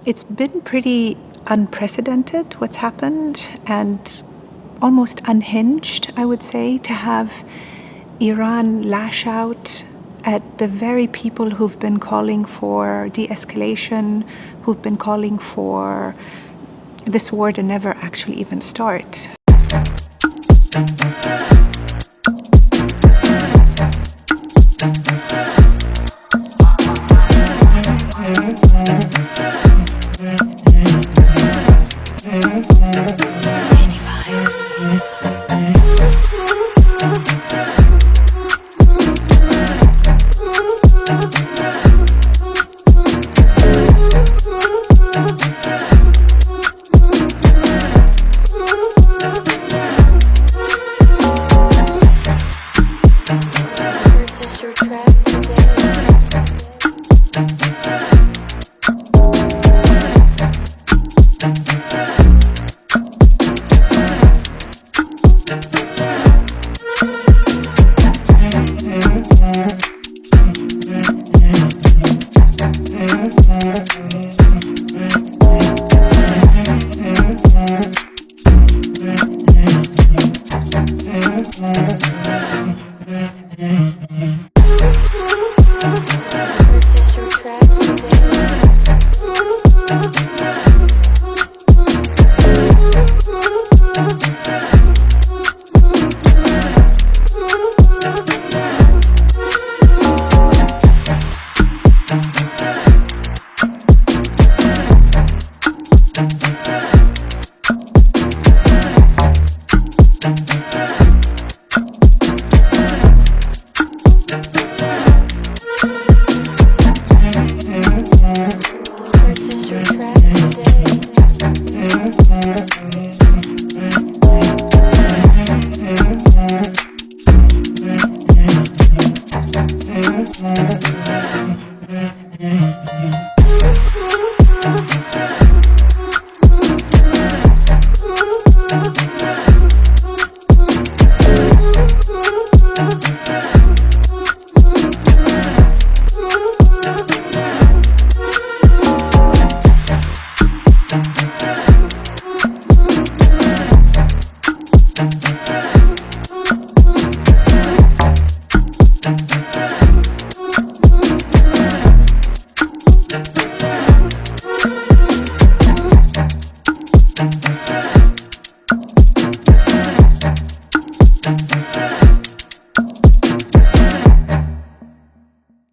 It's been pretty unprecedented what's happened, and almost unhinged, I would say, to have Iran lash out at the very people who've been calling for de-escalation, who've been calling for this war to never actually even start.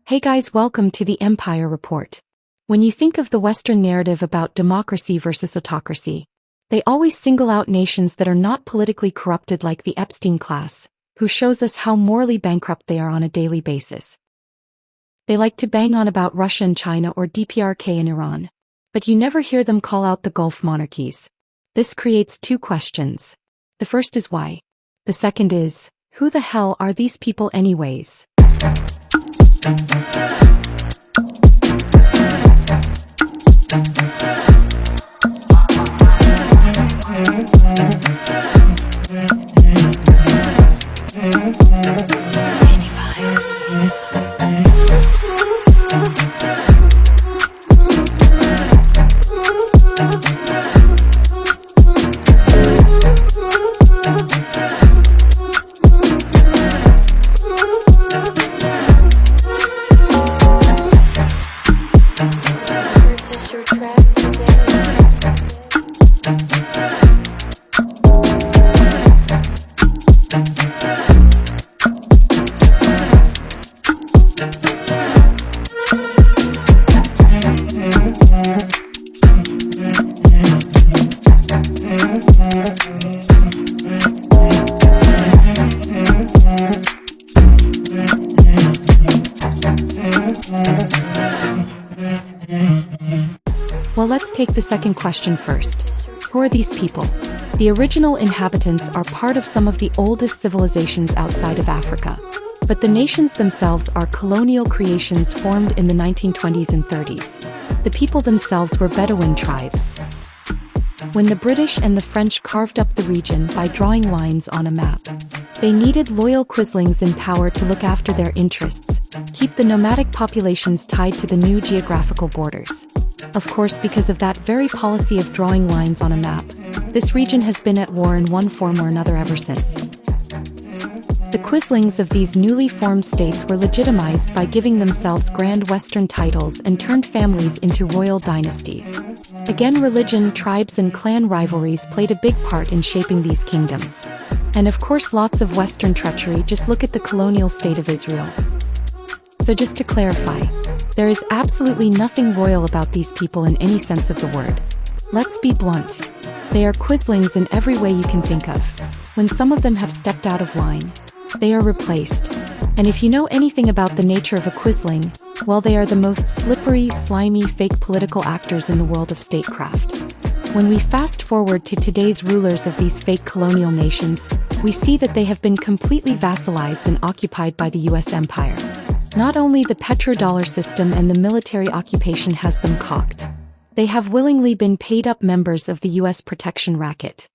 Hey guys, welcome to the Empire Report. When you think of the Western narrative about democracy versus autocracy, they always single out nations that are not politically corrupted like the Epstein class, who shows us how morally bankrupt they are on a daily basis. They like to bang on about Russia and China or DPRK in Iran, but you never hear them call out the Gulf monarchies. This creates two questions. The first is why. The second is, who the hell are these people anyways? Well, let's take the second question first. Who are these people? The original inhabitants are part of some of the oldest civilizations outside of Africa, but the nations themselves are colonial creations formed in the 1920s and 30s. The people themselves were Bedouin tribes. When the British and the French carved up the region by drawing lines on a map, they needed loyal quislings in power to look after their interests, keep the nomadic populations tied to the new geographical borders. Of course, because of that very policy of drawing lines on a map, this region has been at war in one form or another ever since. The quislings of these newly formed states were legitimized by giving themselves grand Western titles and turned families into royal dynasties. Again, religion, tribes, and clan rivalries played a big part in shaping these kingdoms. And of course, lots of Western treachery. Just look at the colonial state of Israel. So just to clarify, there is absolutely nothing royal about these people in any sense of the word. Let's be blunt. They are quislings in every way you can think of. When some of them have stepped out of line, they are replaced. And if you know anything about the nature of a quisling, well, they are the most slippery, slimy, fake political actors in the world of statecraft. When we fast forward to today's rulers of these fake colonial nations, we see that they have been completely vassalized and occupied by the US empire. Not only the petrodollar system and the military occupation has them cocked, they have willingly been paid-up members of the US protection racket.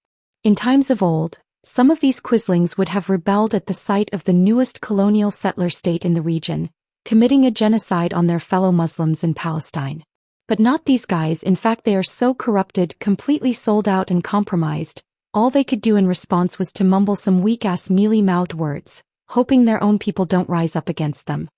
In times of old, some of these quislings would have rebelled at the sight of the newest colonial settler state in the region, committing a genocide on their fellow Muslims in Palestine. But not these guys. In fact, they are so corrupted, completely sold out and compromised, all they could do in response was to mumble some weak-ass mealy-mouthed words, hoping their own people don't rise up against them.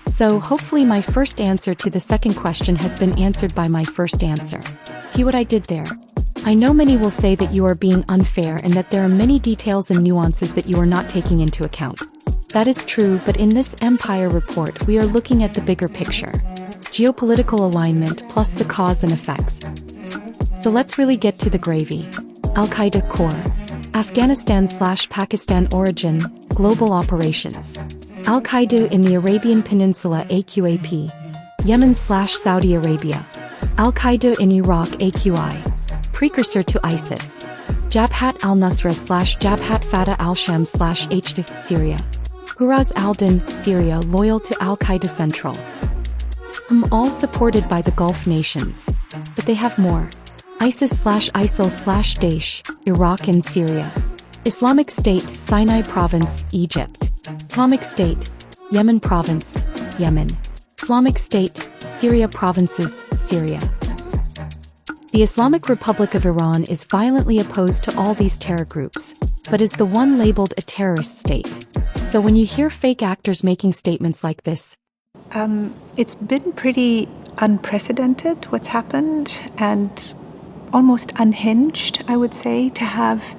So hopefully my first answer to the second question has been answered by my first answer. See what I did there? I know many will say that you are being unfair and that there are many details and nuances that you are not taking into account. That is true, but in this Empire report we are looking at the bigger picture. Geopolitical alignment plus the cause and effects. So let's really get to the gravy. Al-Qaeda core. Afghanistan/Pakistan origin, global operations. Al-Qaeda in the Arabian Peninsula AQAP. Yemen/Saudi Arabia. Al-Qaeda in Iraq AQI. Precursor to ISIS. Jabhat al-Nusra/Jabhat Fatah al-Sham/HDF Syria. Huraz al-Din, Syria, loyal to Al-Qaeda Central. All supported by the Gulf nations. But they have more. ISIS/ISIL/Daesh, Iraq and Syria. Islamic State, Sinai Province, Egypt. Islamic State, Yemen Province, Yemen. Islamic State, Syria Provinces, Syria. The Islamic Republic of Iran is violently opposed to all these terror groups, but is the one labeled a terrorist state. So when you hear fake actors making statements like this, it's been pretty unprecedented what's happened and almost unhinged, I would say, to have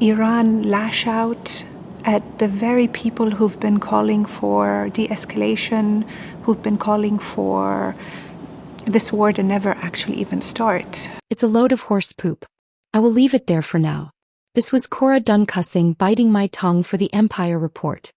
Iran lash out at the very people who've been calling for de-escalation, who've been calling for this war to never actually even start. It's a load of horse poop. I will leave it there for now. This was Cora done cussing, biting my tongue for the Empire Report.